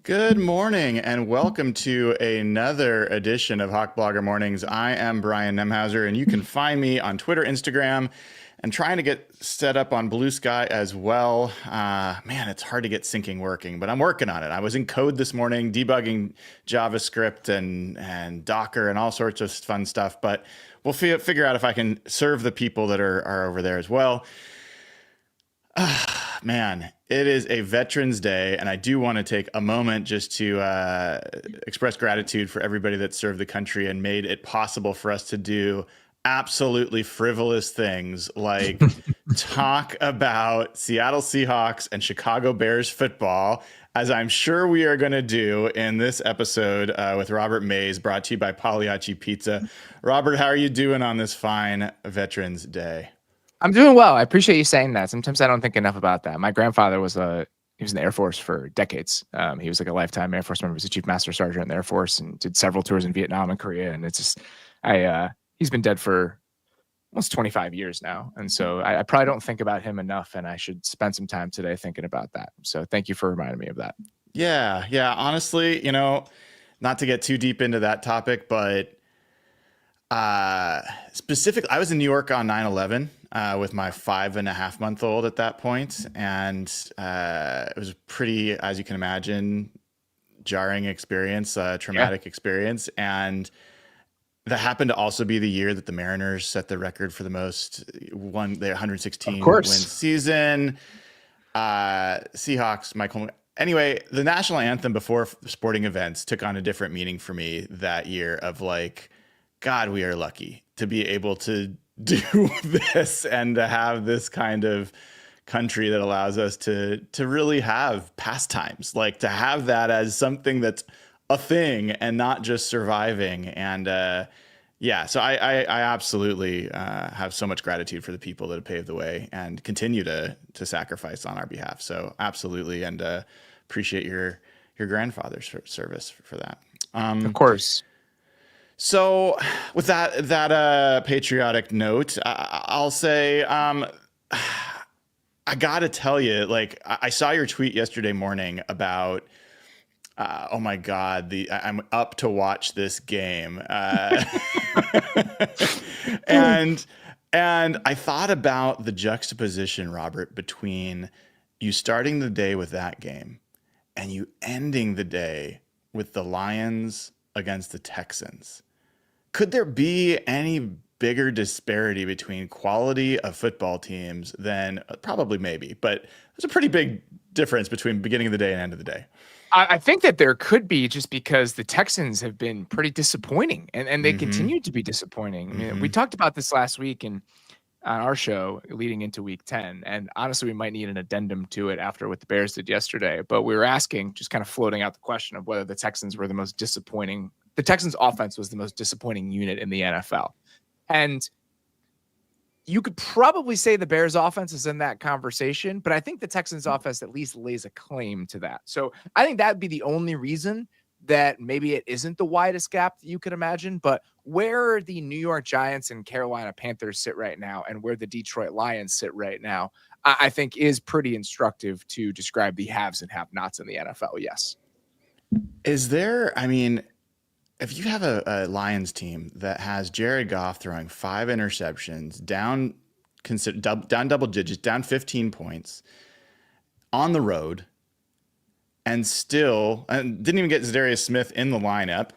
Good morning and welcome to another edition of Hawk Blogger Mornings. I am Brian Nemhauser and you can find me on Twitter, Instagram, and trying to get set up on Blue Sky as well. Man, it's hard to get syncing working, but I'm working on it. I was in code this morning debugging JavaScript and Docker and all sorts of fun stuff, but we'll figure out if I can serve the people that are over there as well. Man, it is a Veterans Day, and I do want to take a moment just to express gratitude for everybody that served the country and made it possible for us to do absolutely frivolous things like talk about Seattle Seahawks and Chicago Bears football, as I'm sure we are going to do in this episode with Robert Mays, brought to you by Pagliacci Pizza. Robert, how are you doing on this fine Veterans Day? I'm doing well. I appreciate you saying that. Sometimes I don't think enough about that. My grandfather was in the Air Force for decades. He was like a lifetime Air Force member. He was a Chief Master Sergeant in the Air Force and did several tours in Vietnam and Korea. And it's just, he's been dead for almost 25 years now. And so I probably don't think about him enough, and I should spend some time today thinking about that. So thank you for reminding me of that. Yeah. Honestly, not to get too deep into that topic, but specifically, I was in New York on 9/11 with my 5.5-month-old at that point, and it was pretty, as you can imagine, jarring experience, traumatic experience, and that happened to also be the year that the Mariners set the record for the most their 116 win season. Seahawks, Michael. Anyway, the national anthem before sporting events took on a different meaning for me that year of like, God, we are lucky to be able to do this and to have this kind of country that allows us to really have pastimes, like to have that as something that's a thing and not just surviving. And so I absolutely have so much gratitude for the people that have paved the way and continue to sacrifice on our behalf. So absolutely, and appreciate your grandfather's service for that. Of course. So with that patriotic note, I'll say, I gotta tell you, like, I saw your tweet yesterday morning about, oh my God, I'm up to watch this game. And I thought about the juxtaposition, Robert, between you starting the day with that game and you ending the day with the Lions against the Texans. Could there be any bigger disparity between quality of football teams than probably maybe, but there's a pretty big difference between beginning of the day and end of the day. I think that there could be, just because the Texans have been pretty disappointing and they continue to be disappointing. I mean, we talked about this last week on our show leading into week 10. And honestly, we might need an addendum to it after what the Bears did yesterday. But we were asking, just kind of floating out the question of whether the Texans were the most disappointing. The Texans offense was the most disappointing unit in the NFL. And you could probably say the Bears offense is in that conversation, but I think the Texans offense at least lays a claim to that. So I think that'd be the only reason that maybe it isn't the widest gap that you could imagine. But where the New York Giants and Carolina Panthers sit right now and where the Detroit Lions sit right now, I think is pretty instructive to describe the haves and have-nots in the NFL. Yes. Is there, I mean, if you have a Lions team that has Jared Goff throwing 5 interceptions, down double digits, down 15 points on the road, and didn't even get Zadarius Smith in the lineup,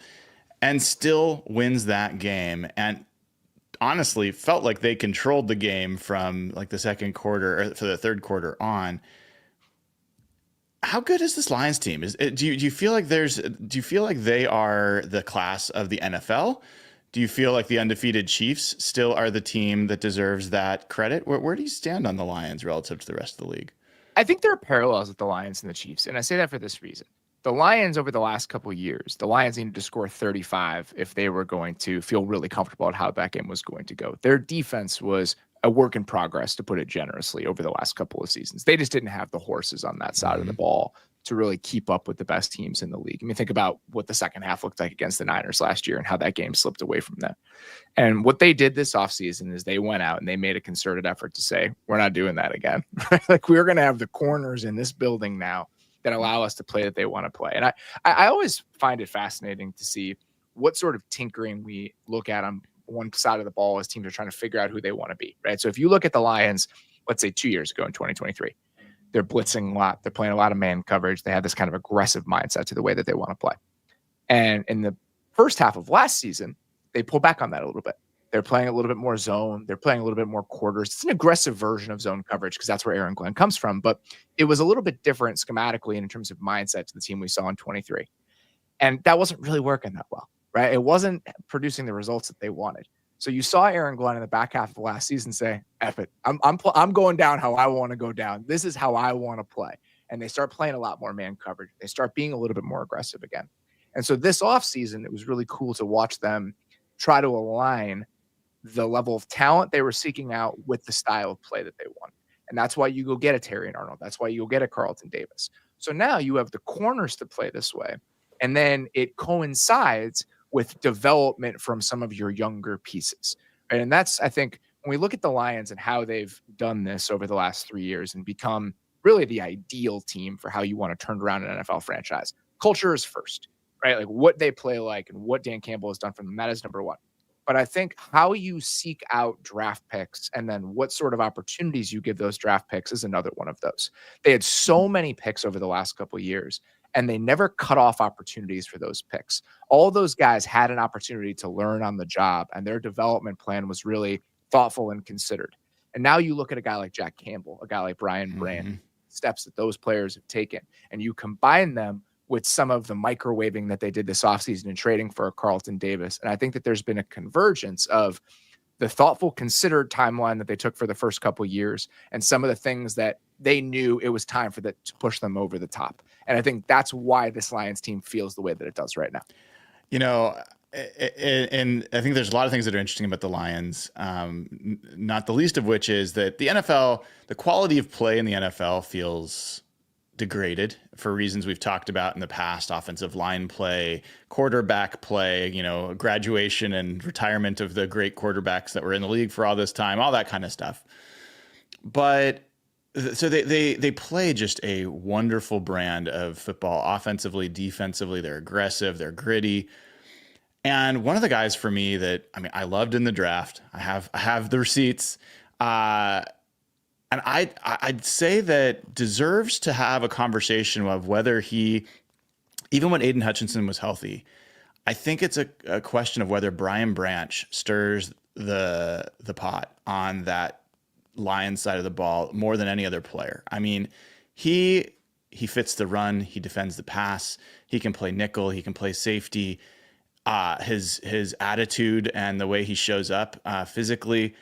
and still wins that game, and honestly felt like they controlled the game from like the second quarter or for the third quarter on. How good is this Lions team? Do you feel like they are the class of the NFL? Do you feel like the undefeated Chiefs still are the team that deserves that credit? Where do you stand on the Lions relative to the rest of the league? I think there are parallels with the Lions and the Chiefs, and I say that for this reason. The Lions over the last couple of years, the Lions needed to score 35 if they were going to feel really comfortable at how that game was going to go. Their defense was a work in progress, to put it generously, over the last couple of seasons. They just didn't have the horses on that side of the ball to really keep up with the best teams in the league. I mean, think about what the second half looked like against the Niners last year and how that game slipped away from them. And what they did this offseason is they went out and they made a concerted effort to say, we're not doing that again. Like, we're going to have the corners in this building now that allow us to play that they want to play. And I always find it fascinating to see what sort of tinkering we look at on one side of the ball as teams are trying to figure out who they want to be, right? So if you look at the Lions, let's say 2 years ago in 2023, they're blitzing a lot. They're playing a lot of man coverage. They have this kind of aggressive mindset to the way that they want to play. And in the first half of last season, they pull back on that a little bit. They're playing a little bit more zone. They're playing a little bit more quarters. It's an aggressive version of zone coverage because that's where Aaron Glenn comes from. But it was a little bit different schematically and in terms of mindset to the team we saw in 23. And that wasn't really working that well, right? It wasn't producing the results that they wanted. So you saw Aaron Glenn in the back half of last season say, "F it, I'm going down how I want to go down. This is how I want to play." And they start playing a lot more man coverage. They start being a little bit more aggressive again. And so this offseason, it was really cool to watch them try to align the level of talent they were seeking out with the style of play that they want. And that's why you go get a Terry Arnold. That's why you go get a Carlton Davis. So now you have the corners to play this way. And then it coincides with development from some of your younger pieces. Right? And that's, I think, when we look at the Lions and how they've done this over the last 3 years and become really the ideal team for how you want to turn around an NFL franchise. Culture is first, right? Like what they play like and what Dan Campbell has done for them, that is number one. But I think how you seek out draft picks and then what sort of opportunities you give those draft picks is another one of those. They had so many picks over the last couple of years, and they never cut off opportunities for those picks. All those guys had an opportunity to learn on the job, and their development plan was really thoughtful and considered. And now you look at a guy like Jack Campbell, a guy like Brian Branch, steps that those players have taken, and you combine them with some of the microwaving that they did this offseason in trading for Carlton Davis. And I think that there's been a convergence of the thoughtful, considered timeline that they took for the first couple of years and some of the things that they knew it was time for that to push them over the top. And I think that's why this Lions team feels the way that it does right now. You know, and I think there's a lot of things that are interesting about the Lions, not the least of which is that the NFL, the quality of play in the NFL feels degraded for reasons we've talked about in the past: offensive line play, quarterback play, you know, graduation and retirement of the great quarterbacks that were in the league for all this time, all that kind of stuff. But so they play just a wonderful brand of football, offensively, defensively. They're aggressive, they're gritty. And one of the guys for me that, I mean, I loved in the draft, I have the receipts, and I'd say that deserves to have a conversation of whether he, even when Aiden Hutchinson was healthy, I think it's a question of whether Brian Branch stirs the pot on that Lions side of the ball more than any other player. I mean, he fits the run, he defends the pass, he can play nickel, he can play safety. His attitude and the way he shows up physically.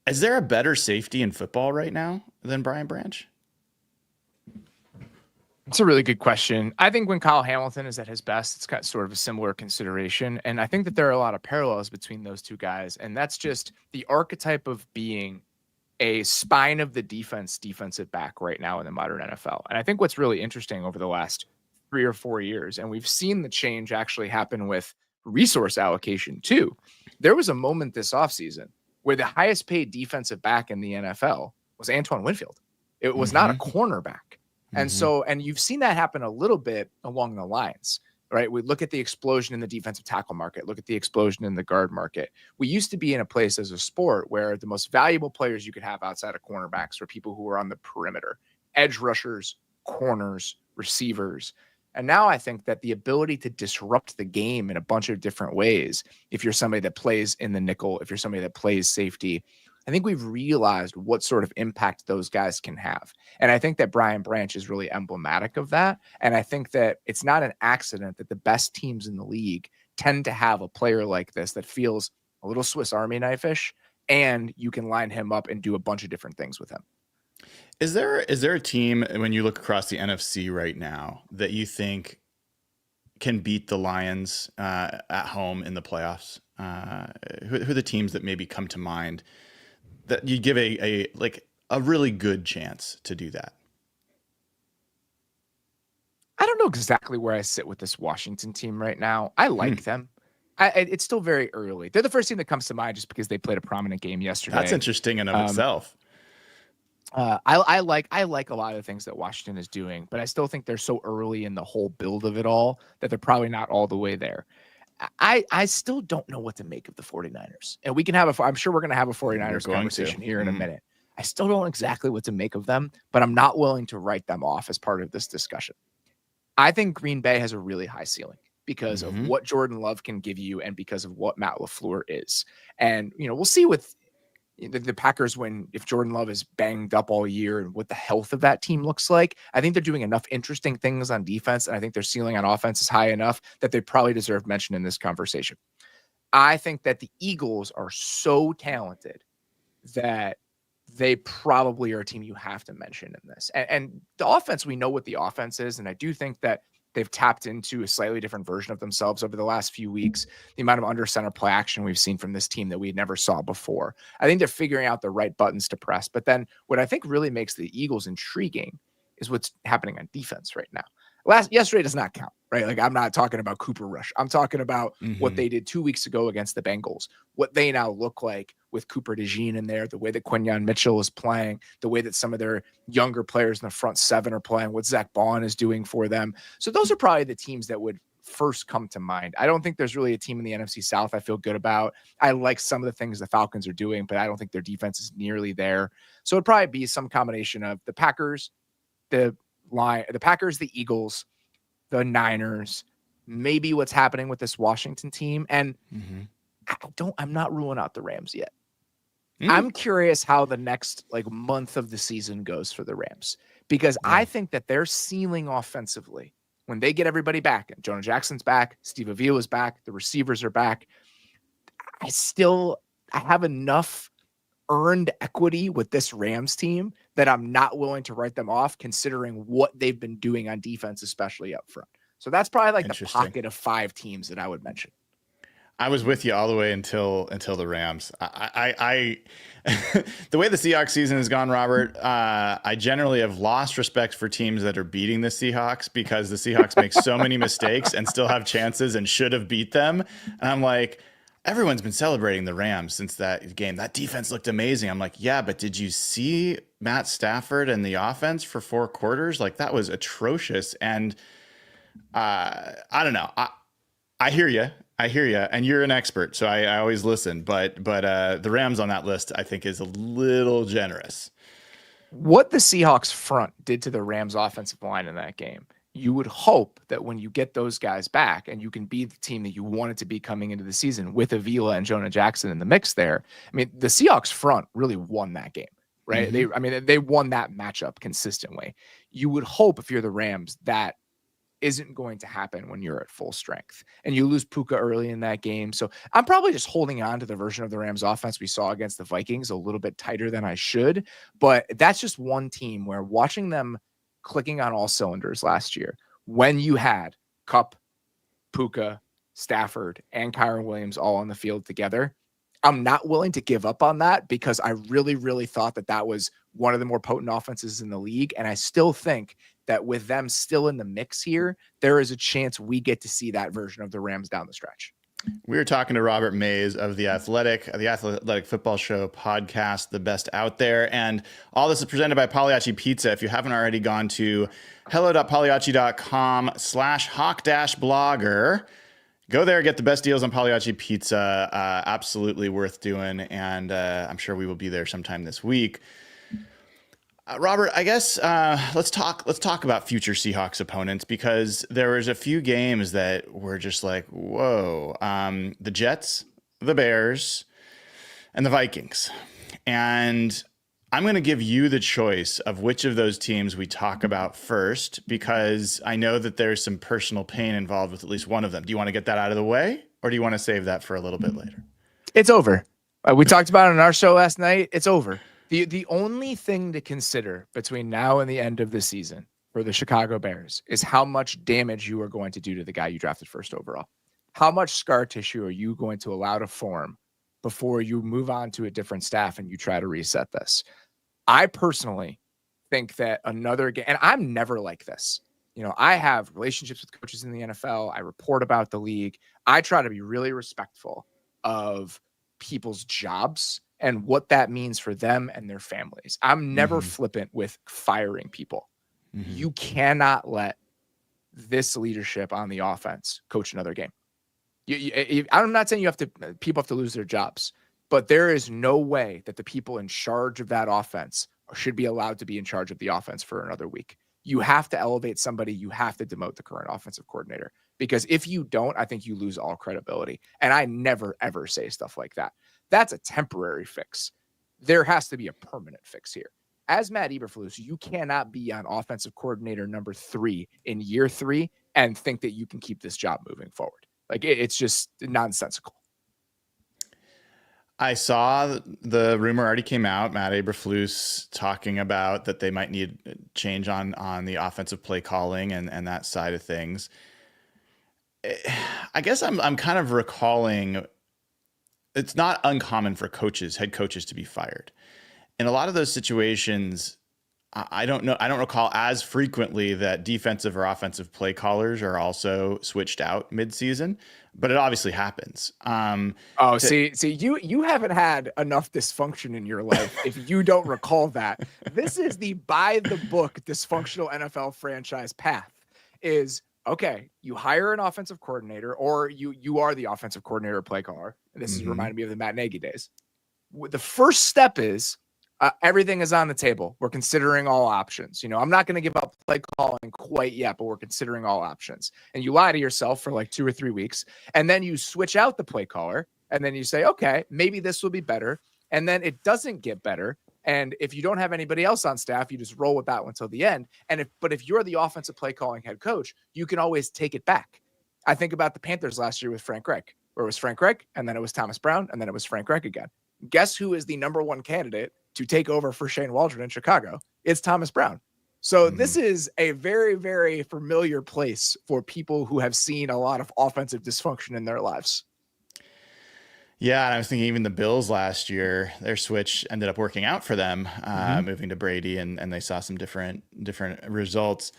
Is there a better safety in football right now than Brian Branch? It's a really good question. I think when Kyle Hamilton is at his best, it's got sort of a similar consideration. And I think that there are a lot of parallels between those two guys. And that's just the archetype of being a spine of the defensive back right now in the modern NFL. And I think what's really interesting over the last 3 or 4 years, and we've seen the change actually happen with resource allocation too. There was a moment this offseason where the highest paid defensive back in the NFL was Antoine Winfield. It was not a cornerback. And so, and you've seen that happen a little bit along the lines, right? We look at the explosion in the defensive tackle market, look at the explosion in the guard market. We used to be in a place as a sport where the most valuable players you could have outside of cornerbacks were people who were on the perimeter, edge rushers, corners, receivers. And now I think that the ability to disrupt the game in a bunch of different ways, if you're somebody that plays in the nickel, if you're somebody that plays safety, I think we've realized what sort of impact those guys can have. And I think that Brian Branch is really emblematic of that. And I think that it's not an accident that the best teams in the league tend to have a player like this that feels a little Swiss Army knife-ish, and you can line him up and do a bunch of different things with him. Is there a team, when you look across the NFC right now, that you think can beat the Lions at home in the playoffs? Who are the teams that maybe come to mind that you give a really good chance to do that? I don't know exactly where I sit with this Washington team right now. I like them. It's still very early. They're the first team that comes to mind just because they played a prominent game yesterday. That's interesting in of itself. I like a lot of the things that Washington is doing, but I still think they're so early in the whole build of it all that they're probably not all the way there. I still don't know what to make of the 49ers. And we can have I'm sure we're going to have a 49ers conversation here in a minute. I still don't know exactly what to make of them, but I'm not willing to write them off as part of this discussion. I think Green Bay has a really high ceiling because of what Jordan Love can give you and because of what Matt LaFleur is. And, we'll see with the Packers if Jordan Love is banged up all year and what the health of that team looks like. I think they're doing enough interesting things on defense, and I think their ceiling on offense is high enough that they probably deserve mention in this conversation. I think that the Eagles are so talented that they probably are a team you have to mention in this. And the offense, we know what the offense is, and I do think that they've tapped into a slightly different version of themselves over the last few weeks. The amount of under center play action we've seen from this team that we never saw before. I think they're figuring out the right buttons to press. But then what I think really makes the Eagles intriguing is what's happening on defense right now. Yesterday does not count, right? Like, I'm not talking about Cooper Rush. I'm talking about what they did 2 weeks ago against the Bengals, what they now look like with Cooper DeJean in there, the way that Quinyon Mitchell is playing, the way that some of their younger players in the front seven are playing, what Zach Bond is doing for them. So those are probably the teams that would first come to mind. I don't think there's really a team in the NFC South I feel good about. I like some of the things the Falcons are doing, but I don't think their defense is nearly there. So it'd probably be some combination of the Packers, the Packers, the Eagles, the Niners, maybe what's happening with this Washington team. And I'm not ruling out the Rams yet. I'm curious how the next month of the season goes for the Rams, because I think that their ceiling offensively, when they get everybody back, and Jonah Jackson's back, Steve Avila is back, the receivers are back, I have enough earned equity with this Rams team that I'm not willing to write them off, considering what they've been doing on defense, especially up front. So that's probably the pocket of 5 teams that I would mention. I was with you all the way until the Rams. I the way the Seahawks season has gone, Robert, I generally have lost respect for teams that are beating the Seahawks, because the Seahawks make so many mistakes and still have chances and should have beat them. And I'm like, everyone's been celebrating the Rams since that game. That defense looked amazing. I'm like, yeah, but did you see Matt Stafford and the offense for 4 quarters? Like, that was atrocious. And I don't know. I hear you. And you're an expert, so I always listen. But the Rams on that list, I think, is a little generous. What the Seahawks front did to the Rams offensive line in that game, you would hope that when you get those guys back and you can be the team that you wanted to be coming into the season with Avila and Jonah Jackson in the mix there. I mean, the Seahawks front really won that game, right? They won that matchup consistently. You would hope, if you're the Rams, that isn't going to happen when you're at full strength and you lose Puka early in that game. So I'm probably just holding on to the version of the Rams offense we saw against the Vikings a little bit tighter than I should. But that's just one team where watching them clicking on all cylinders last year, when you had Kupp, Puka, Stafford, and Kyron Williams all on the field together, I'm not willing to give up on that, because I really, really thought that was one of the more potent offenses in the league. And I still think that with them still in the mix here, there is a chance we get to see that version of the Rams down the stretch. We were talking to Robert Mays of the Athletic Football Show podcast, the best out there. And all this is presented by Pagliacci Pizza. If you haven't already gone to hello.pagliacci.com/hawk-blogger, go there, get the best deals on Pagliacci Pizza. Absolutely worth doing. And I'm sure we will be there sometime this week. Robert, I guess let's talk about future Seahawks opponents, because there was a few games that were just like, whoa. The Jets, the Bears, and the Vikings. And I'm going to give you the choice of which of those teams we talk about first, because I know that there's some personal pain involved with at least one of them. Do you want to get that out of the way, or do you want to save that for a little bit later? It's over. We talked about it on our show last night. It's over. The only thing to consider between now and the end of the season for the Chicago Bears is how much damage you are going to do to the guy you drafted first overall. How much scar tissue are you going to allow to form before you move on to a different staff and you try to reset this? I personally think that another game, and I'm never like this. I have relationships with coaches in the NFL. I report about the league. I try to be really respectful of people's jobs and what that means for them and their families. I'm never Mm-hmm. flippant with firing people. Mm-hmm. You cannot let this leadership on the offense coach another game. I'm not saying people have to lose their jobs, but there is no way that the people in charge of that offense should be allowed to be in charge of the offense for another week. You have to elevate somebody. You have to demote the current offensive coordinator, because if you don't, I think you lose all credibility. And I never, ever say stuff like that. That's a temporary fix. There has to be a permanent fix here. As Matt Eberflus, you cannot be on offensive coordinator number 3 in year 3 and think that you can keep this job moving forward. Like, it's just nonsensical. I saw the rumor already came out, Matt Eberflus talking about that they might need change on the offensive play calling and that side of things. I guess I'm kind of recalling, it's not uncommon for head coaches to be fired. In a lot of those situations, I don't recall as frequently that defensive or offensive play callers are also switched out mid-season, but it obviously happens. See, you haven't had enough dysfunction in your life if you don't recall that. This is the by the book dysfunctional NFL franchise path. Is okay, you hire an offensive coordinator, or you are the offensive coordinator or play caller. And this is reminding me of the Matt Nagy days. The first step is everything is on the table. We're considering all options. I'm not going to give up play calling quite yet, but we're considering all options. And you lie to yourself for like 2 or 3 weeks, and then you switch out the play caller, and then you say, okay, maybe this will be better. And then it doesn't get better. And if you don't have anybody else on staff, you just roll with that one until the end. But if you're the offensive play calling head coach, you can always take it back. I think about the Panthers last year with Frank Reich, where it was Frank Reich, and then it was Thomas Brown, and then it was Frank Reich again. Guess who is the number 1 candidate to take over for Shane Waldron in Chicago? It's Thomas Brown. So this is a very, very familiar place for people who have seen a lot of offensive dysfunction in their lives. Yeah, and I was thinking even the Bills last year, their switch ended up working out for them, moving to Brady, and they saw some different results.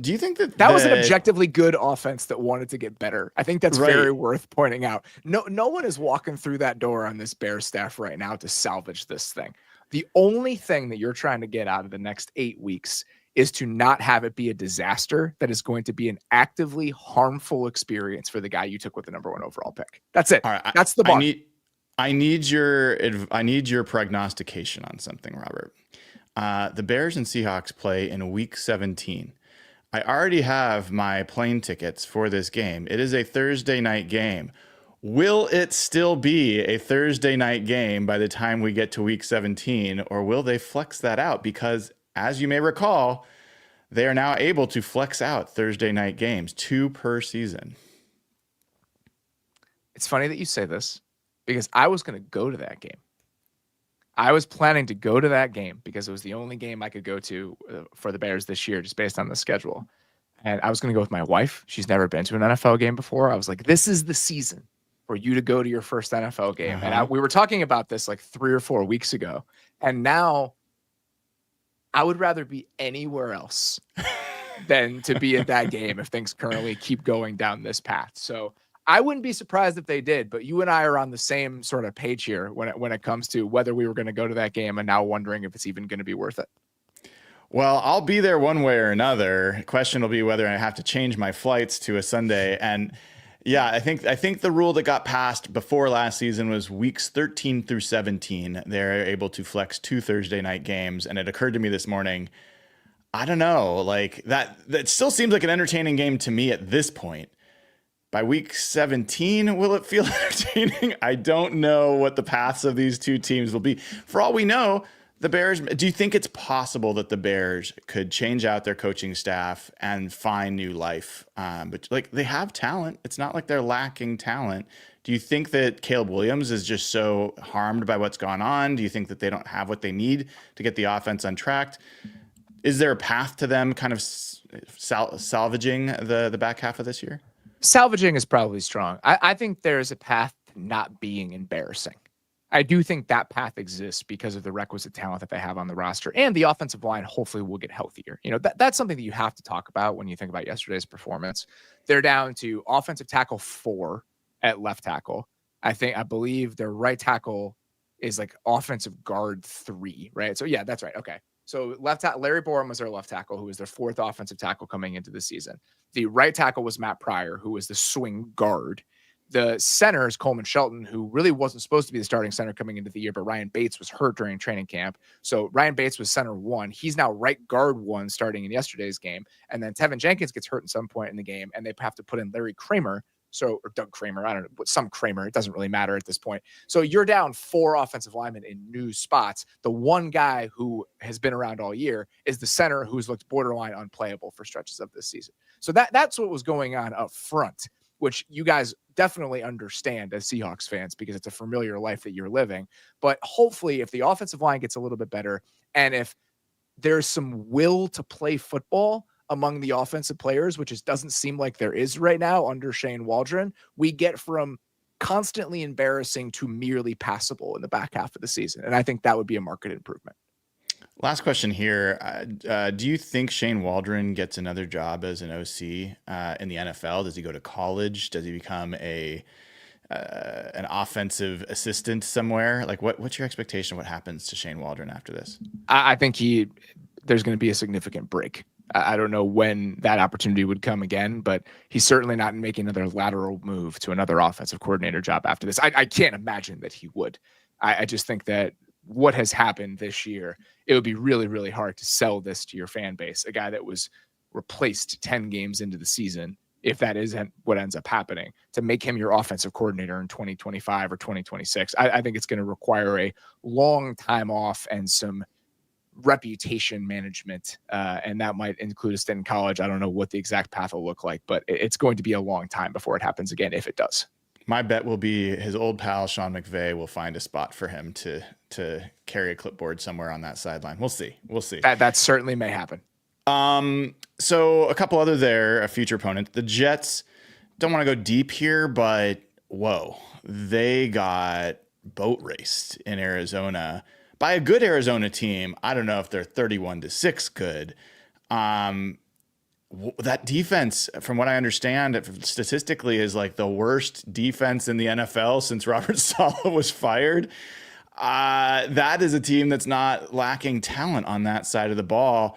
Do you think that was an objectively good offense that wanted to get better? I think that's very worth pointing out. No one is walking through that door on this Bears staff right now to salvage this thing. The only thing that you're trying to get out of the next 8 weeks is to not have it be a disaster that is going to be an actively harmful experience for the guy you took with the number 1 overall pick. That's it. All right, that's the bar. I need your prognostication on something, Robert. The Bears and Seahawks play in Week 17. I already have my plane tickets for this game. It is a Thursday night game. Will it still be a Thursday night game by the time we get to Week 17, or will they flex that out? Because, as you may recall, they are now able to flex out Thursday night games, 2 per season. It's funny that you say this, because I was going to go to that game. I was planning to go to that game because it was the only game I could go to for the Bears this year, just based on the schedule. And I was going to go with my wife. She's never been to an NFL game before. I was like, this is the season for you to go to your first NFL game. And we were talking about this like 3 or 4 weeks ago. And now I would rather be anywhere else than to be at that game if things currently keep going down this path. So I wouldn't be surprised if they did, but you and I are on the same sort of page here when it comes to whether we were going to go to that game, and now wondering if it's even going to be worth it. Well, I'll be there one way or another. Question will be whether I have to change my flights to a Sunday. And yeah, I think the rule that got passed before last season was weeks 13 through 17. They're able to flex 2 Thursday night games. And it occurred to me this morning, I don't know, like that still seems like an entertaining game to me at this point. By week 17, will it feel entertaining? I don't know what the paths of these two teams will be. For all we know, the Bears, do you think it's possible that the Bears could change out their coaching staff and find new life? But like, they have talent. It's not like they're lacking talent. Do you think that Caleb Williams is just so harmed by what's gone on? Do you think that they don't have what they need to get the offense untracked? Is there a path to them kind of salvaging the back half of this year? Salvaging is probably strong. I think there's a path to not being embarrassing. I do think that path exists because of the requisite talent that they have on the roster, and the offensive line hopefully will get healthier. You know, that's something that you have to talk about when you think about yesterday's performance. They're down to offensive tackle 4 at left tackle. I believe their right tackle is like offensive guard 3, right? So yeah, that's right. Okay. So left tackle, Larry Borum was their left tackle, who was their 4th offensive tackle coming into the season. The right tackle was Matt Pryor, who was the swing guard. The center is Coleman Shelton, who really wasn't supposed to be the starting center coming into the year, but Ryan Bates was hurt during training camp. So Ryan Bates was center 1. He's now right guard 1 starting in yesterday's game. And then Tevin Jenkins gets hurt at some point in the game, and they have to put in Larry Kramer. So, or Doug Kramer, I don't know, but some Kramer. It doesn't really matter at this point. So you're down 4 offensive linemen in new spots. The one guy who has been around all year is the center, who's looked borderline unplayable for stretches of this season. So that's what was going on up front, which you guys definitely understand as Seahawks fans because it's a familiar life that you're living. But hopefully, if the offensive line gets a little bit better, and if there's some will to play football among the offensive players, which doesn't seem like there is right now under Shane Waldron, we get from constantly embarrassing to merely passable in the back half of the season. And I think that would be a market improvement. Last question here. Do you think Shane Waldron gets another job as an OC in the NFL? Does he go to college? Does he become an offensive assistant somewhere? Like, what's your expectation? What happens to Shane Waldron after this? I think there's going to be a significant break. I don't know when that opportunity would come again, but he's certainly not making another lateral move to another offensive coordinator job after this. I can't imagine that he would. I just think that what has happened this year, it would be really, really hard to sell this to your fan base. A guy that was replaced 10 games into the season, if that is what ends up happening, to make him your offensive coordinator in 2025 or 2026. I think it's going to require a long time off and some reputation management, and that might include a stint in college. I don't know what the exact path will look like, but it's going to be a long time before it happens again, if it does. My bet will be his old pal Sean McVay will find a spot for him to carry a clipboard somewhere on that sideline. We'll see. That certainly may happen. So a couple other future opponents. The Jets, don't want to go deep here, but whoa, they got boat raced in Arizona by a good Arizona team. I don't know if they're 31-6 good. That defense, from what I understand, statistically is like the worst defense in the NFL since Robert Saleh was fired. That is a team that's not lacking talent on that side of the ball.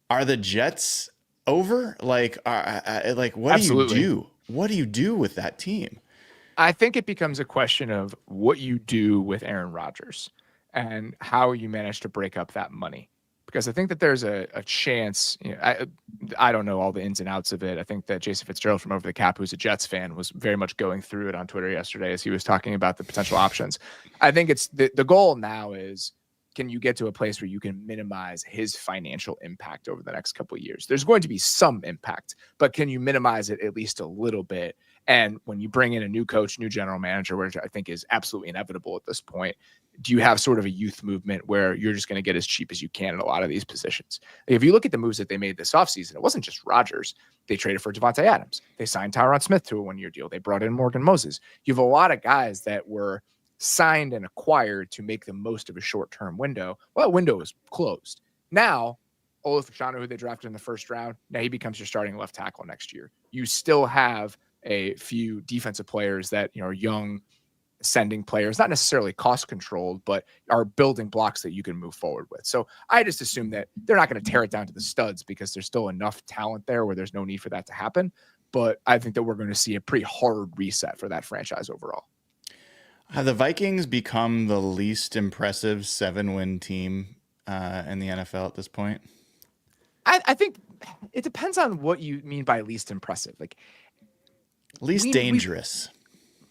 Are the Jets over? Like what Absolutely. do you do? What do you do with that team? I think it becomes a question of what you do with Aaron Rodgers and how you manage to break up that money. Because I think that there's a chance, I don't know all the ins and outs of it. I think that Jason Fitzgerald from Over the Cap, who's a Jets fan, was very much going through it on Twitter yesterday as he was talking about the potential options. I think it's the goal now is, can you get to a place where you can minimize his financial impact over the next couple of years? There's going to be some impact, but can you minimize it at least a little bit? And when you bring in a new coach, new general manager, which I think is absolutely inevitable at this point, do you have sort of a youth movement where you're just going to get as cheap as you can in a lot of these positions? If you look at the moves that they made this offseason, it wasn't just Rodgers. They traded for Devontae Adams. They signed Tyron Smith to a one-year deal. They brought in Morgan Moses. You have a lot of guys that were signed and acquired to make the most of a short-term window. Well, that window is closed. Now, Olaf Geno, who they drafted in the first round, now he becomes your starting left tackle next year. You still have a few defensive players that are young, ascending players, not necessarily cost controlled, but are building blocks that you can move forward with. So I just assume that they're not going to tear it down to the studs because there's still enough talent there where there's no need for that to happen. But I think that we're going to see a pretty hard reset for that franchise overall. Have the Vikings become the least impressive 7-win team in the NFL at this point? I think it depends on what you mean by least impressive. Like least dangerous.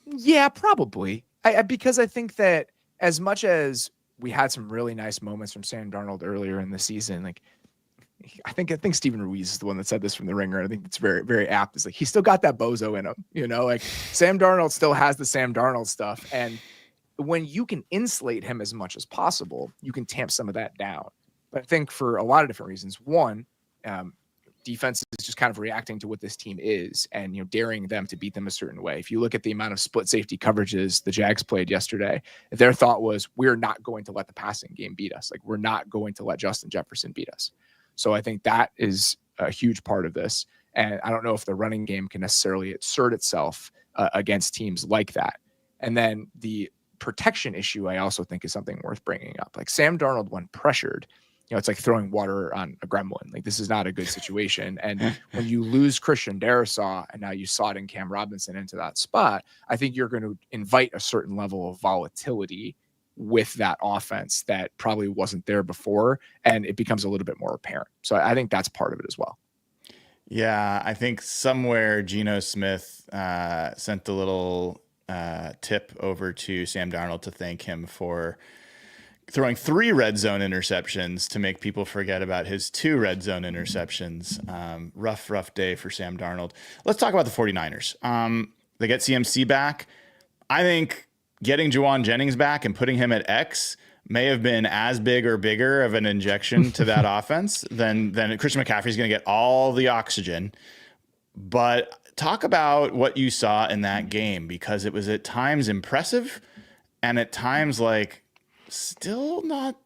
Yeah, probably. Because I think that as much as we had some really nice moments from Sam Darnold earlier in the season, like I think Steven Ruiz is the one that said this from The Ringer. I think it's very, very apt. It's like he still got that bozo in him, like Sam Darnold still has the Sam Darnold stuff. And when you can insulate him as much as possible, you can tamp some of that down. But I think for a lot of different reasons. One, defense is just kind of reacting to what this team is and, daring them to beat them a certain way. If you look at the amount of split safety coverages the Jags played yesterday, their thought was, we're not going to let the passing game beat us. Like, we're not going to let Justin Jefferson beat us. So I think that is a huge part of this. And I don't know if the running game can necessarily assert itself against teams like that. And then the protection issue, I also think is something worth bringing up. Like Sam Darnold, when pressured, it's like throwing water on a gremlin. Like, this is not a good situation. And when you lose Christian Darrisaw and now you slot in Cam Robinson into that spot, I think you're going to invite a certain level of volatility with that offense that probably wasn't there before, and it becomes a little bit more apparent. So I think that's part of it as well. Yeah, I think somewhere Geno Smith sent a little tip over to Sam Darnold to thank him for throwing 3 red zone interceptions to make people forget about his 2 red zone interceptions. Rough day for Sam Darnold. Let's talk about the 49ers. They get CMC back. I think getting Juwan Jennings back and putting him at X may have been as big or bigger of an injection to that offense than Christian McCaffrey's going to get all the oxygen. But talk about what you saw in that game, because it was at times impressive and at times like still not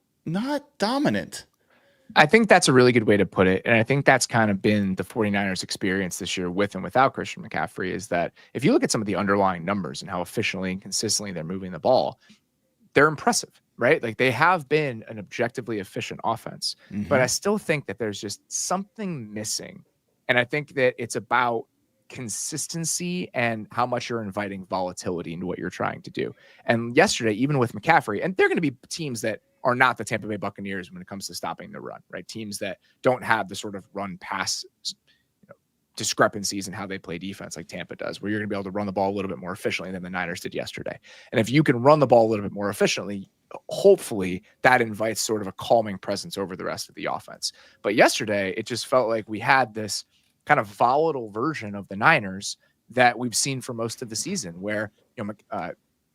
dominant. I think that's a really good way to put it. And I think that's kind of been the 49ers experience this year with and without Christian McCaffrey, is that if you look at some of the underlying numbers and how efficiently and consistently they're moving the ball, they're impressive, right? Like, they have been an objectively efficient offense, but I still think that there's just something missing. And I think that it's about consistency and how much you're inviting volatility into what you're trying to do. And yesterday, even with McCaffrey, and they're going to be teams that are not the Tampa Bay Buccaneers when it comes to stopping the run, right? Teams that don't have the sort of run pass discrepancies in how they play defense like Tampa does, where you're going to be able to run the ball a little bit more efficiently than the Niners did yesterday. And if you can run the ball a little bit more efficiently, hopefully that invites sort of a calming presence over the rest of the offense. But yesterday, it just felt like we had this kind of volatile version of the Niners that we've seen for most of the season, where,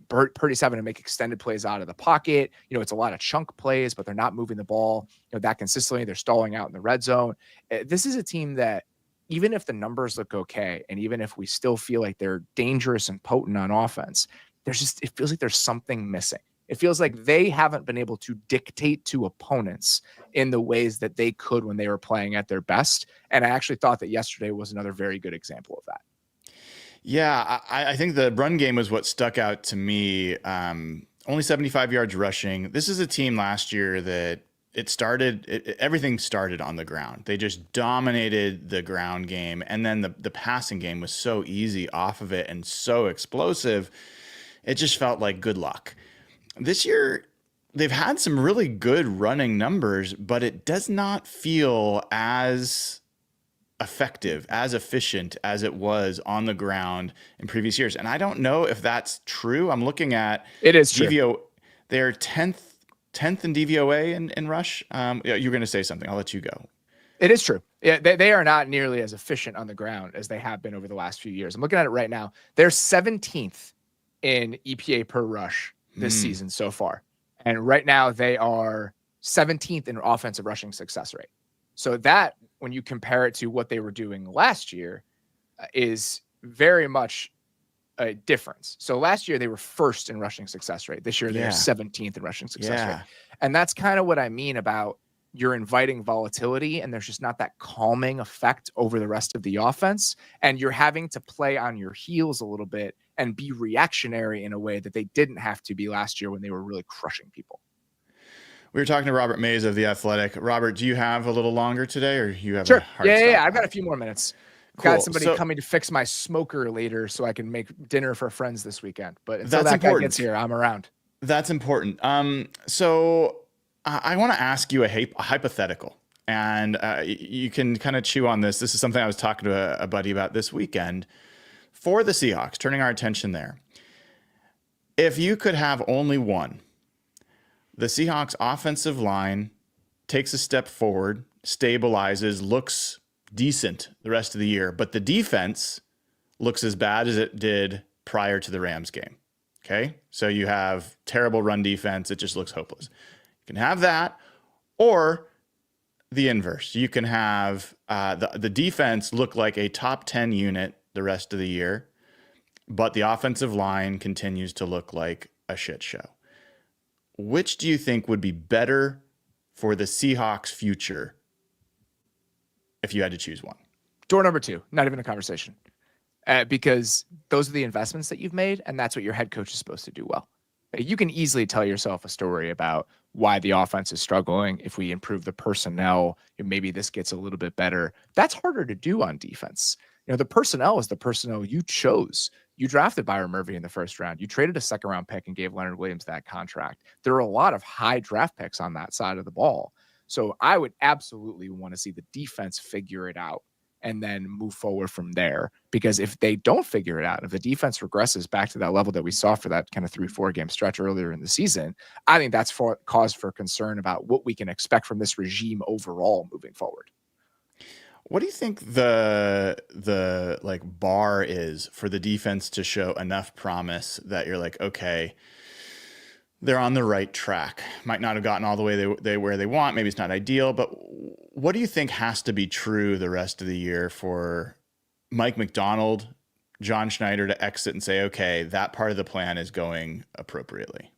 Purdy's having to make extended plays out of the pocket. It's a lot of chunk plays, but they're not moving the ball, that consistently. They're stalling out in the red zone. This is a team that, even if the numbers look okay, and even if we still feel like they're dangerous and potent on offense, it feels like there's something missing. It feels like they haven't been able to dictate to opponents in the ways that they could when they were playing at their best. And I actually thought that yesterday was another very good example of that. Yeah, I think the run game was what stuck out to me. Only 75 yards rushing. This is a team last year that everything started on the ground. They just dominated the ground game. And then the passing game was so easy off of it and so explosive. It just felt like good luck. This year, they've had some really good running numbers, but it does not feel as effective, as efficient as it was on the ground in previous years. And I don't know if that's true. I'm looking at it is true. They're 10th in DVOA in rush. You're going to say something. I'll let you go. It is true. Yeah, they are not nearly as efficient on the ground as they have been over the last few years. I'm looking at it right now. They're 17th in EPA per rush this season so far. And right now they are 17th in offensive rushing success rate. So that, when you compare it to what they were doing last year, is very much a difference. So last year they were first in rushing success rate. This year they're 17th in rushing success rate. And that's kind of what I mean about you're inviting volatility, and there's just not that calming effect over the rest of the offense. And you're having to play on your heels a little bit and be reactionary in a way that they didn't have to be last year when they were really crushing people. We were talking to Robert Mays of The Athletic. Robert, do you have a little longer today, or you have Sure. a hard Yeah. I've got a few more minutes. Cool. Got somebody coming to fix my smoker later so I can make dinner for friends this weekend. But until that's that important. guy gets here, I'm around. That's important. So I want to ask you a hypothetical, and you can kind of chew on this. This is something I was talking to a buddy about this weekend for the Seahawks, turning our attention there. If you could have only one, the Seahawks offensive line takes a step forward, stabilizes, looks decent the rest of the year, but the defense looks as bad as it did prior to the Rams game. Okay? So you have terrible run defense. It just looks hopeless. You can have that, or the inverse. You can have the defense look like a top 10 unit the rest of the year, but the offensive line continues to look like a shit show. Which do you think would be better for the Seahawks' future if you had to choose one? Door number 2, not even a conversation. Because those are the investments that you've made, and that's what your head coach is supposed to do well. You can easily tell yourself a story about why the offense is struggling. If we improve the personnel, maybe this gets a little bit better. That's harder to do on defense. The personnel is the personnel you chose. You drafted Byron Murphy in the first round. You traded a second round pick and gave Leonard Williams that contract. There are a lot of high draft picks on that side of the ball. So I would absolutely want to see the defense figure it out and then move forward from there. Because if they don't figure it out, if the defense regresses back to that level that we saw for that kind of 3-4 game stretch earlier in the season, I think that's cause for concern about what we can expect from this regime overall moving forward. What do you think the like bar is for the defense to show enough promise that you're like, okay, they're on the right track? Might not have gotten all the way they where they want. Maybe it's not ideal, but what do you think has to be true the rest of the year for Mike Macdonald, John Schneider to exit and say, okay, that part of the plan is going appropriately?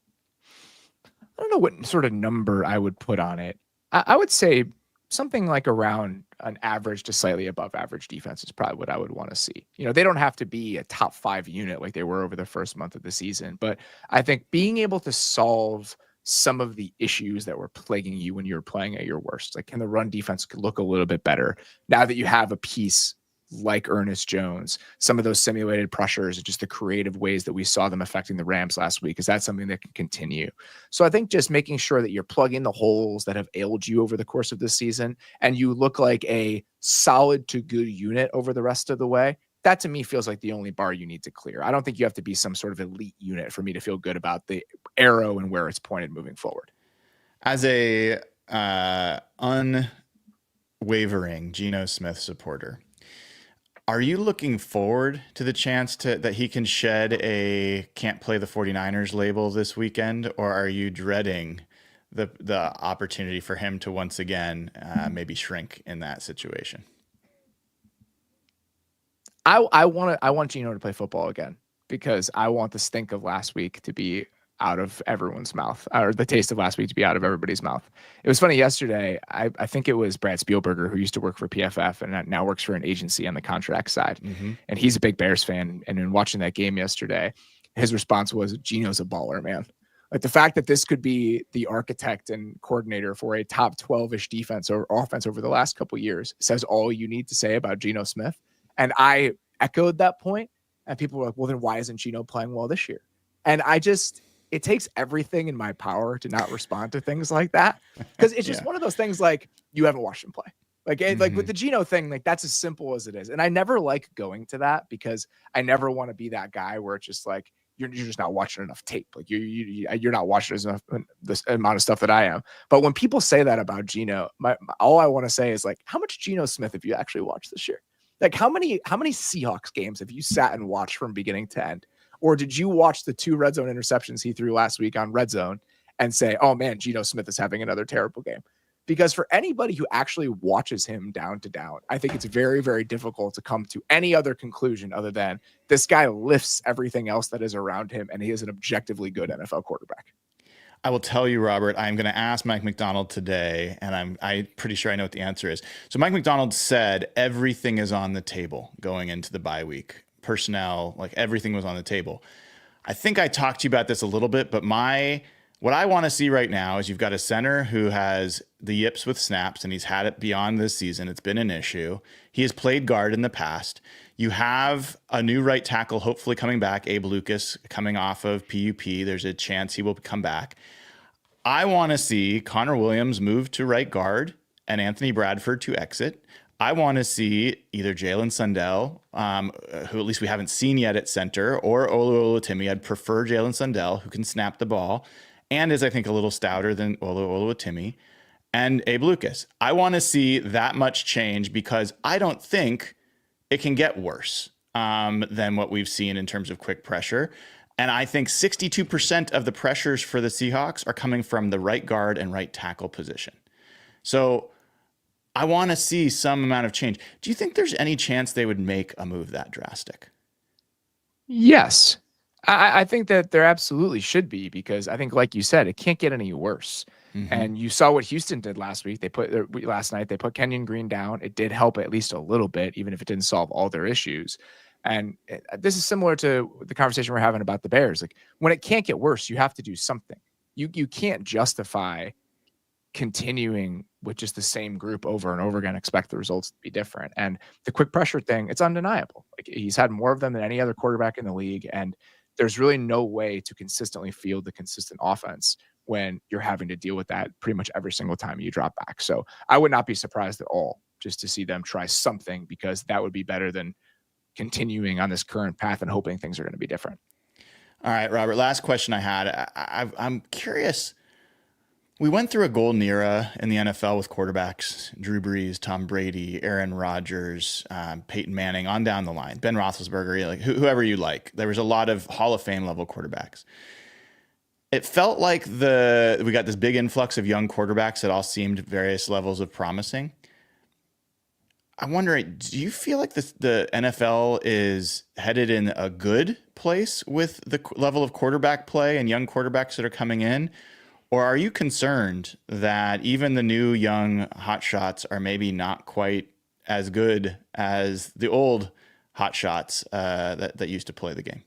I don't know what sort of number I would put on it. I would say something like around an average to slightly above average defense is probably what I would want to see. They don't have to be a top 5 unit like they were over the first month of the season, but I think being able to solve some of the issues that were plaguing you when you were playing at your worst, like can the run defense look a little bit better now that you have a piece like Ernest Jones, some of those simulated pressures, just the creative ways that we saw them affecting the Rams last week. Is that something that can continue? So I think just making sure that you're plugging the holes that have ailed you over the course of this season and you look like a solid to good unit over the rest of the way, that to me feels like the only bar you need to clear. I don't think you have to be some sort of elite unit for me to feel good about the arrow and where it's pointed moving forward. As a unwavering Geno Smith supporter, are you looking forward to the chance that he can shed a can't play the 49ers label this weekend, or are you dreading the opportunity for him to once again maybe shrink in that situation? I want Geno to play football again because I want the stink of last week to be out of everyone's mouth, or the taste of last week to be out of everybody's mouth. It was funny yesterday. I think it was Brad Spielberger, who used to work for PFF and now works for an agency on the contract side. Mm-hmm. And he's a big Bears fan. And in watching that game yesterday, his response was, Geno's a baller, man. Like the fact that this could be the architect and coordinator for a top 12-ish defense or offense over the last couple of years says all you need to say about Geno Smith. And I echoed that point, and people were like, well, then why isn't Geno playing well this year? And it takes everything in my power to not respond to things like that. Because it's just one of those things like you haven't watched him play. Like with the Geno thing, like that's as simple as it is. And I never like going to that because I never want to be that guy where it's just like, you're just not watching enough tape. Like you're not watching this amount of stuff that I am. But when people say that about Geno, all I want to say is like, how much Geno Smith have you actually watched this year? Like how many Seahawks games have you sat and watched from beginning to end? Or did you watch the 2 red zone interceptions he threw last week on red zone and say, oh man, Geno Smith is having another terrible game? Because for anybody who actually watches him down to down, I think it's very, very difficult to come to any other conclusion other than this guy lifts everything else that is around him, and he is an objectively good NFL quarterback. I will tell you, Robert, I'm going to ask Mike Macdonald today, and I'm pretty sure I know what the answer is. So Mike Macdonald said everything is on the table going into the bye week. Personnel, like everything was on the table. I think I talked to you about this a little bit, but what I want to see right now is you've got a center who has the yips with snaps, and he's had it beyond this season. It's been an issue. He has played guard in the past. You have a new right tackle hopefully coming back, Abe Lucas, coming off of PUP. There's a chance he will come back. I want to see Connor Williams move to right guard and Anthony Bradford to exit. I want to see either Jalen Sundell, who at least we haven't seen yet at center, or Olu Olutimi. I'd prefer Jalen Sundell, who can snap the ball and is, I think, a little stouter than Olu Olutimi, and Abe Lucas. I want to see that much change because I don't think it can get worse than what we've seen in terms of quick pressure. And I think 62% of the pressures for the Seahawks are coming from the right guard and right tackle position. So I want to see some amount of change. Do you think there's any chance they would make a move that drastic? Yes. I think that there absolutely should be, because I think, like you said, it can't get any worse. Mm-hmm. And you saw what Houston did last week. Last night, they put Kenyon Green down. It did help at least a little bit, even if it didn't solve all their issues. And this is similar to the conversation we're having about the Bears. Like, when it can't get worse, you have to do something. You can't justify continuing with just the same group over and over again, expect the results to be different. And the quick pressure thing, it's undeniable. Like, he's had more of them than any other quarterback in the league, and there's really no way to consistently field the consistent offense when you're having to deal with that pretty much every single time you drop back. So I would not be surprised at all just to see them try something, because that would be better than continuing on this current path and hoping things are going to be different. All right, Robert, last question I had. I'm curious. We went through a golden era in the NFL with quarterbacks: Drew Brees, Tom Brady, Aaron Rodgers, Peyton Manning, on down the line, Ben Roethlisberger, like whoever you like. There was a lot of Hall of Fame level quarterbacks. It felt like we got this big influx of young quarterbacks that all seemed various levels of promising. I'm wondering, do you feel like the NFL is headed in a good place with the level of quarterback play and young quarterbacks that are coming in? Or are you concerned that even the new young hotshots are maybe not quite as good as the old hotshots that used to play the game?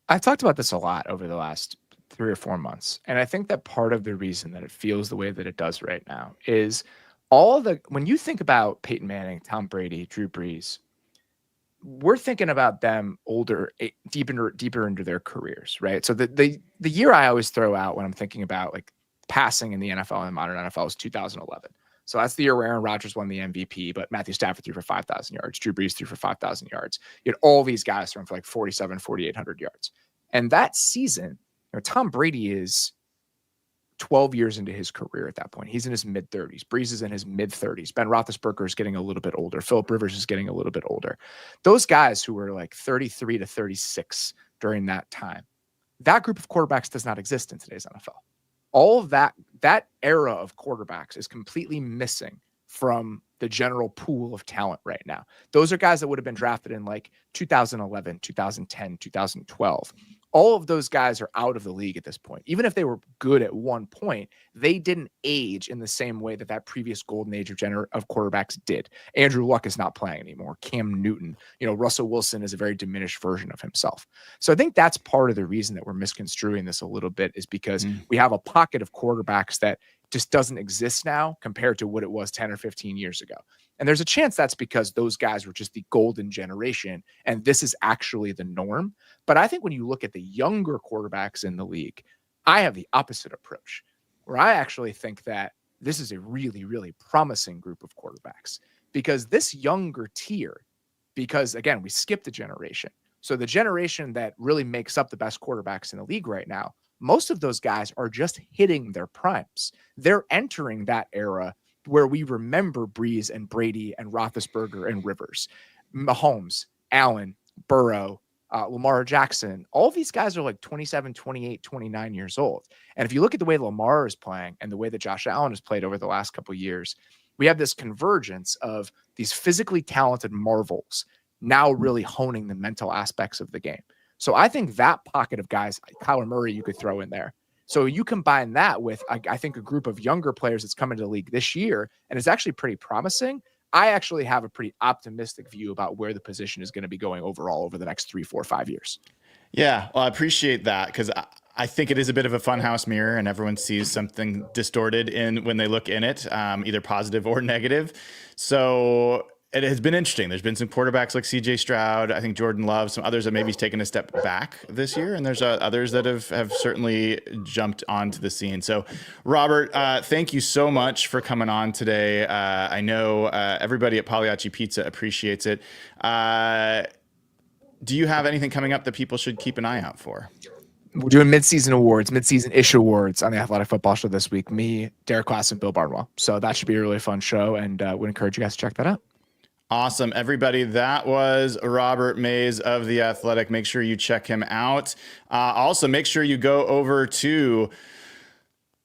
I've talked about this a lot over the last 3 or 4 months, and I think that part of the reason that it feels the way that it does right now is when you think about Peyton Manning, Tom Brady, Drew Brees, we're thinking about them older, deeper into their careers, right? So the year I always throw out when I'm thinking about like passing in the NFL and modern NFL is 2011. So that's the year where Aaron Rodgers won the MVP, but Matthew Stafford threw for 5,000 yards. Drew Brees threw for 5,000 yards. You had all these guys throwing for like 4,800 yards. And that season, Tom Brady is 12 years into his career at that point. He's in his mid-30s. Brees is in his mid-30s. Ben Roethlisberger is getting a little bit older. Philip Rivers is getting a little bit older. Those guys who were like 33 to 36 during that time, that group of quarterbacks does not exist in today's NFL. All of that era of quarterbacks is completely missing from the general pool of talent right now. Those are guys that would have been drafted in like 2011, 2010, 2012. All of those guys are out of the league at this point. Even if they were good at one point, they didn't age in the same way that previous golden age of quarterbacks did. Andrew Luck is not playing anymore. Cam Newton, Russell Wilson is a very diminished version of himself. So I think that's part of the reason that we're misconstruing this a little bit, is because we have a pocket of quarterbacks that just doesn't exist now compared to what it was 10 or 15 years ago. And there's a chance that's because those guys were just the golden generation, and this is actually the norm. But I think when you look at the younger quarterbacks in the league, I have the opposite approach, where I actually think that this is a really, really promising group of quarterbacks, because this younger tier, because again, we skipped a generation. So the generation that really makes up the best quarterbacks in the league right now, most of those guys are just hitting their primes. They're entering that era where we remember Brees and Brady and Roethlisberger and Rivers, Mahomes, Allen, Burrow, Lamar Jackson. All these guys are like 27, 28, 29 years old. And if you look at the way Lamar is playing and the way that Josh Allen has played over the last couple of years, we have this convergence of these physically talented marvels now really honing the mental aspects of the game. So I think that pocket of guys, Kyler Murray, you could throw in there. So you combine that with, I think, a group of younger players that's coming to the league this year, and it's actually pretty promising. I actually have a pretty optimistic view about where the position is going to be going overall over the next 3, 4, 5 years. Yeah, well, I appreciate that, because I think it is a bit of a funhouse mirror, and everyone sees something distorted when they look in it, either positive or negative. So it has been interesting. There's been some quarterbacks like CJ Stroud, I think Jordan Love, some others that maybe taken a step back this year, and there's others that have certainly jumped onto the scene. So, Robert, thank you so much for coming on today. I know everybody at Pagliacci Pizza appreciates it. Do you have anything coming up that people should keep an eye out for? We're doing mid-season-ish awards on the Athletic Football Show this week. Me, Derek Klass, and Bill Barnwell. So that should be a really fun show, and would encourage you guys to check that out. Awesome, everybody. That was Robert Mays of The Athletic. Make sure you check him out. Also, make sure you go over to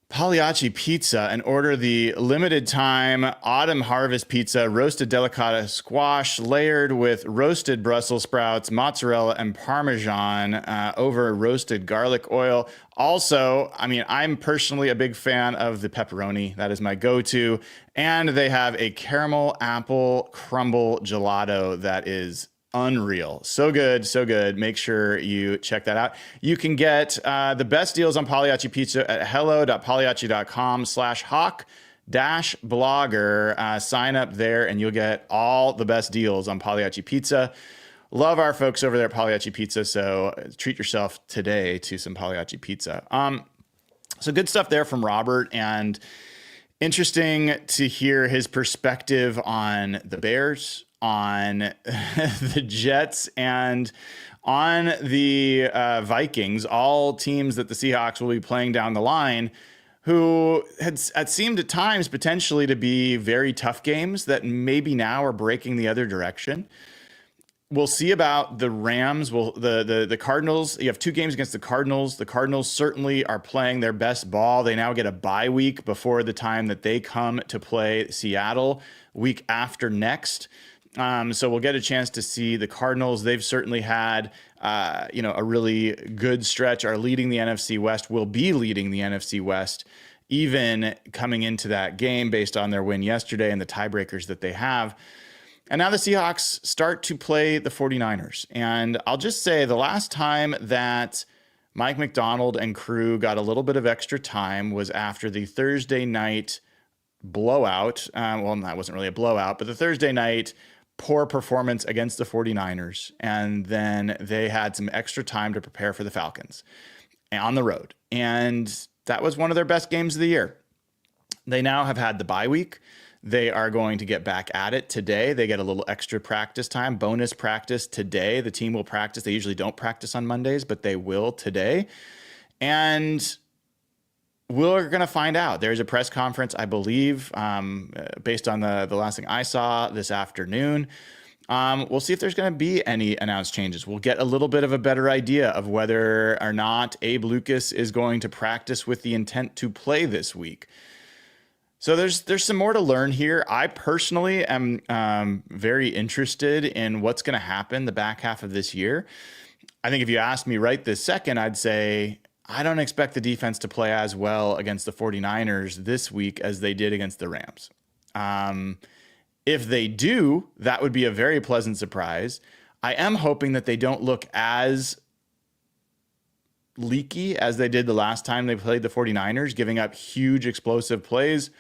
Pagliacci Pizza and order the limited time autumn harvest pizza, roasted delicata squash layered with roasted Brussels sprouts, mozzarella, and Parmesan over roasted garlic oil. Also, I mean, I'm personally a big fan of the pepperoni. That is my go-to. And they have a caramel apple crumble gelato that is unreal. So good, so good. Make sure you check that out. You can get the best deals on Pagliacci Pizza at hello.pagliacci.com/hawk-blogger. Sign up there and you'll get all the best deals on Pagliacci Pizza. Love our folks over there at Pagliacci Pizza, so treat yourself today to some Pagliacci Pizza. So good stuff there from Robert, and interesting to hear his perspective on the Bears, on the Jets, and on the Vikings, all teams that the Seahawks will be playing down the line, who had seemed at times potentially to be very tough games that maybe now are breaking the other direction. We'll see about the Rams. The Cardinals, you have 2 games against the Cardinals. The Cardinals certainly are playing their best ball. They now get a bye week before the time that they come to play Seattle week after next. So we'll get a chance to see the Cardinals. They've certainly had a really good stretch, are leading the NFC West, will be leading the NFC West, even coming into that game based on their win yesterday and the tiebreakers that they have. And now the Seahawks start to play the 49ers. And I'll just say the last time that Mike McDonald and crew got a little bit of extra time was after the Thursday night blowout. Well, that wasn't really a blowout, but the Thursday night poor performance against the 49ers. And then they had some extra time to prepare for the Falcons on the road. And that was one of their best games of the year. They now have had the bye week. They are going to get back at it today. They get a little extra practice time, bonus practice today. The team will practice. They usually don't practice on Mondays, but they will today. And we're going to find out. There's a press conference, I believe, based on the last thing I saw this afternoon. We'll see if there's going to be any announced changes. We'll get a little bit of a better idea of whether or not Abe Lucas is going to practice with the intent to play this week. So there's some more to learn here. I personally am very interested in what's going to happen the back half of this year. I think if you asked me right this second, I'd say I don't expect the defense to play as well against the 49ers this week as they did against the Rams. If they do, that would be a very pleasant surprise. I am hoping that they don't look as leaky as they did the last time they played the 49ers, giving up huge explosive plays.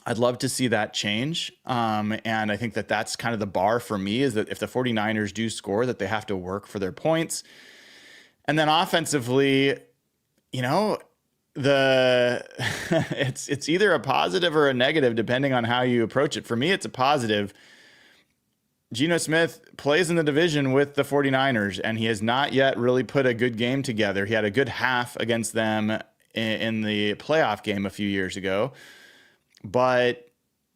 I'd love to see that change. And I think that that's kind of the bar for me, is that if the 49ers do score, that they have to work for their points. And then offensively, it's either a positive or a negative, depending on how you approach it. For me, it's a positive. Geno Smith plays in the division with the 49ers, and he has not yet really put a good game together. He had a good half against them in the playoff game a few years ago, but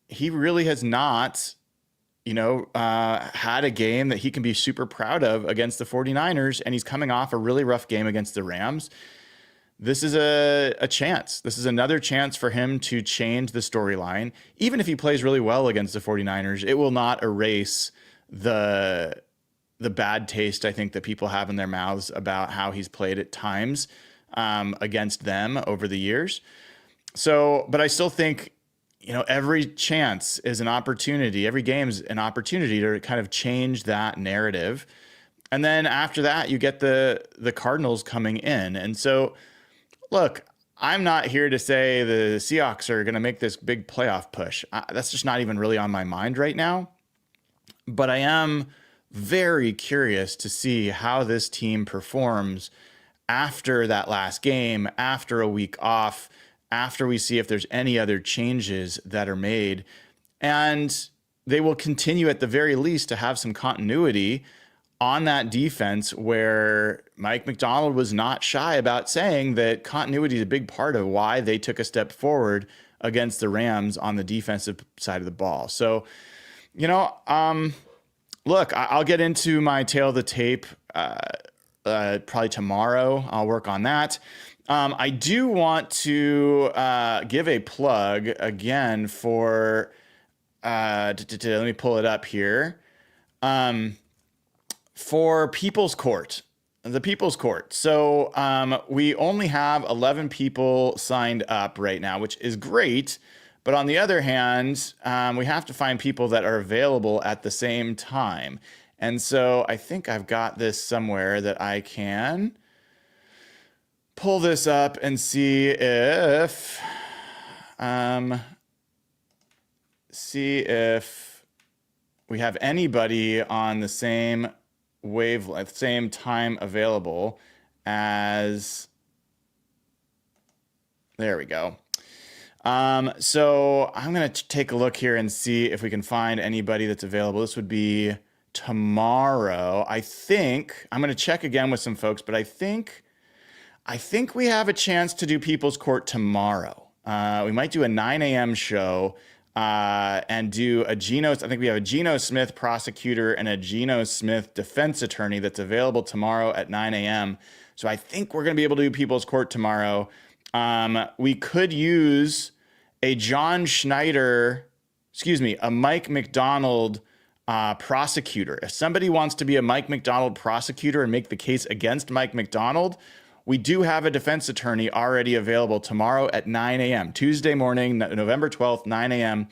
he really has not, had a game that he can be super proud of against the 49ers, and he's coming off a really rough game against the Rams. This is a chance. This is another chance for him to change the storyline. Even if he plays really well against the 49ers, it will not erase the bad taste, I think, that people have in their mouths about how he's played at times against them over the years. So, but I still think, every chance is an opportunity. Every game's an opportunity to kind of change that narrative. And then after that, you get the Cardinals coming in. And so, look, I'm not here to say the Seahawks are going to make this big playoff push. That's just not even really on my mind right now. But I am very curious to see how this team performs after that last game, after a week off, after we see if there's any other changes that are made. And they will continue at the very least to have some continuity on that defense, where Mike McDonald was not shy about saying that continuity is a big part of why they took a step forward against the Rams on the defensive side of the ball. So, look, I'll get into my tail of the tape probably tomorrow. I'll work on that. I do want to give a plug again for, let me pull it up here, for People's Court, the People's Court. So we only have 11 people signed up right now, which is great. But on the other hand, we have to find people that are available at the same time. And so I think I've got this somewhere that I can pull this up and see if we have anybody on the same wavelength, same time available as. There we go. So I'm going to take a look here and see if we can find anybody that's available. This would be tomorrow. I think I'm going to check again with some folks, but I think we have a chance to do People's Court tomorrow. We might do a 9 a.m. show and do a Geno. I think we have a Geno Smith prosecutor and a Geno Smith defense attorney that's available tomorrow at 9 a.m. So I think we're going to be able to do People's Court tomorrow. We could use a a Mike McDonald prosecutor. If somebody wants to be a Mike McDonald prosecutor and make the case against Mike McDonald, we do have a defense attorney already available tomorrow at 9 a.m. Tuesday morning, November 12th, 9 a.m.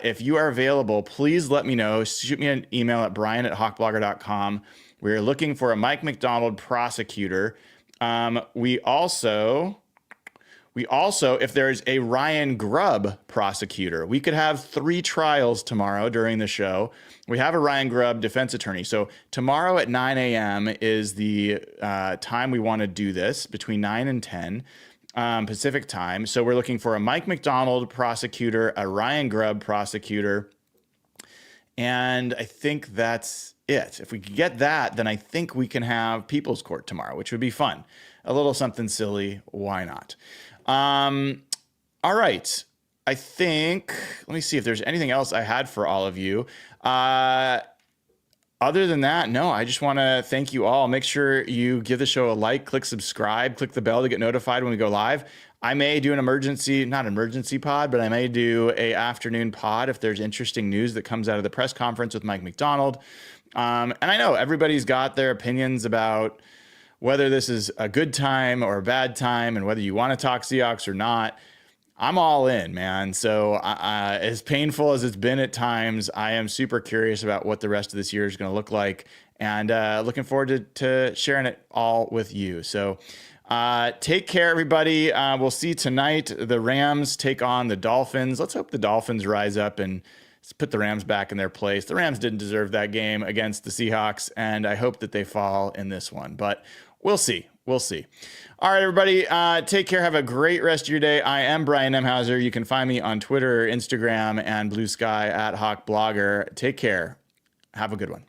If you are available, please let me know. Shoot me an email at brian@hawkblogger.com. We're looking for a Mike McDonald prosecutor. We also, if there's a Ryan Grubb prosecutor, we could have 3 trials tomorrow during the show. We have a Ryan Grubb defense attorney. So tomorrow at 9 a.m. is the time we want to do this, between 9 and 10 Pacific time. So we're looking for a Mike McDonald prosecutor, a Ryan Grubb prosecutor, and I think that's it. If we could get that, then I think we can have People's Court tomorrow, which would be fun. A little something silly. Why not? All right. I think, let me see if there's anything else I had for all of you. Other than that, no, I just want to thank you all. Make sure you give the show a like, click subscribe, click the bell to get notified when we go live. I may do an not emergency pod, but I may do a afternoon pod if there's interesting news that comes out of the press conference with Mike McDonald. And I know everybody's got their opinions about whether this is a good time or a bad time and whether you want to talk Seahawks or not. I'm all in, man. So as painful as it's been at times, I am super curious about what the rest of this year is going to look like, and looking forward to sharing it all with you. So take care, everybody. We'll see tonight. The Rams take on the Dolphins. Let's hope the Dolphins rise up and put the Rams back in their place. The Rams didn't deserve that game against the Seahawks, and I hope that they fall in this one. But we'll see. We'll see. All right, everybody. Take care. Have a great rest of your day. I am Brian Nemhauser. You can find me on Twitter, Instagram, and Blue Sky at Hawk Blogger. Take care. Have a good one.